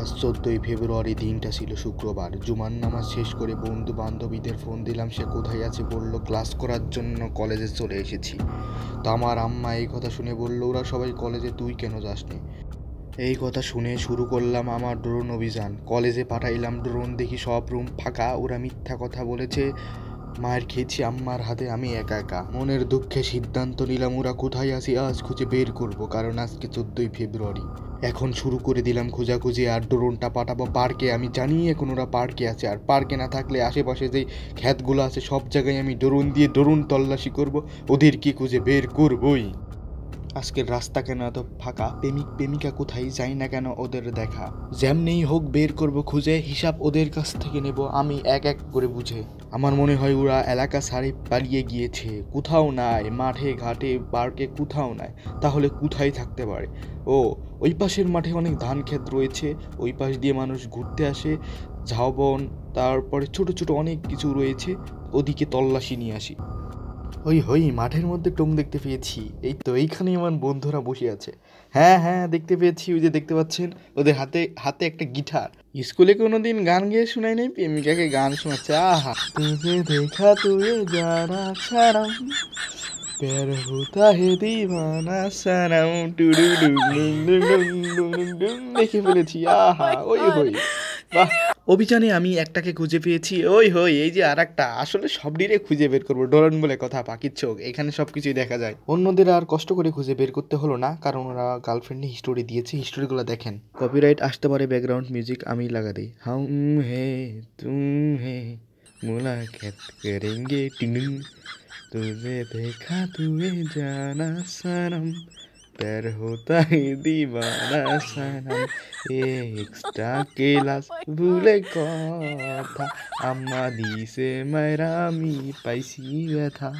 আজ 14ই ফেব্রুয়ারি, দিনটা ছিল শুক্রবার। জুমার নামাজ শেষ করে বন্ধু বান্ধবীদের ফোন দিলাম, সে কোথায় আছে বলল ক্লাস করার জন্য কলেজে চলে এসেছি। তো আমার আম্মা এই কথা শুনে বলল ওরা সবাই কলেজে, তুই কেন যাসনি? এই কথা শুনে শুরু করলাম আমার ড্রোন অভিযান। কলেজে পাঠাইলাম ড্রোন, দেখি সব রুম ফাঁকা, ওরা মিথ্যা কথা বলেছে। মায়ের খেয়েছি আম্মার হাতে, আমি একা একা। মনের দুঃখে সিদ্ধান্ত নিলাম ওরা কোথায় আছে আজ খুঁজে বের করব, কারণ আজকে 14ই ফেব্রুয়ারি। এখন শুরু করে দিলাম খোঁজাখুঁজি, আর ড্রোনটা পাঠাবো পার্কে। আমি জানি এখন ওরা পার্কে আছে, আর পার্কে না থাকলে আশেপাশে যেই ক্ষেতগুলো আছে সব জায়গায় আমি ড্রোন দিয়ে ড্রোন তল্লাশি করব, ওদেরকে খুঁজে বের করবই। আজকের রাস্তা কেন এত ফাঁকা, প্রেমিক প্রেমিকা কোথায়, যাই না কেন ওদের দেখা। যেমনিই হোক বের করব খুঁজে, হিসাব ওদের কাছ থেকে নেব আমি এক এক করে বুঝে। আমার মনে হয় ওরা এলাকা ছাড়ে পালিয়ে গিয়েছে, কোথাও নাই, মাঠে ঘাটে পার্কে কোথাও নাই। তাহলে কোথায় থাকতে পারে? ও, ওই পাশের মাঠে অনেক ধান ক্ষেত রয়েছে, ওই পাশ দিয়ে মানুষ ঘুরতে আসে, ঝাউবন, তারপরে ছোট ছোট অনেক কিছু রয়েছে, ওদিকে তল্লাশি নিয়ে আসি। ওই হই, মাঠের মধ্যে টোং দেখতে পেয়েছি, এই তো এইখানে আমার বন্ধুরা বসে আছে। হ্যাঁ হ্যাঁ, দেখতে পেয়েছি, ওই যে দেখতে পাচ্ছেন ওদের হাতে হাতে একটা গিটার। স্কুলে কোনোদিন গান গেয়ে শোনায় নাই, প্রেমিকাকে গান শোনাচ্ছে। আহা, তুঝে দেখা তুই জানা ছাড়াম, প্যার হোতা হে দিওয়ানা সানাম, টুডু ডুং ডুং ডুং ডুং ডুং ডুং ডুং, দেখে ফেলেছি। আহা, ওই হই, বাহ। অভিযানে আমি একটাকে খুঁজে পেয়েছি, ওই হই, এই যে আর একটা। আসলে সব ডিরে খুঁজে বের করবো, ডোরন বলে কথা, পাখির চোখ, এখানে সব কিছুই দেখা যায়। অন্যদের আর কষ্ট করে খুঁজে বের করতে হলো না, কারণ ওরা গার্লফ্রেন্ডে হিস্টোরি দিয়েছে, হিস্টোরিগুলো দেখেন। কপিরাইট আসতে পারে, ব্যাকগ্রাউন্ড মিউজিক আমি লাগা দিই। হাম হে তুম হে মুলাকাত করেঙ্গে টিং, तुझे देखा तुझे जाना सनम, प्यार होता है दीवाना सनम, এক্সট্রা ক্লাস ভুলে কথা, আম্মা দিছে মায়েরা আমি পাইছি ব্যথা।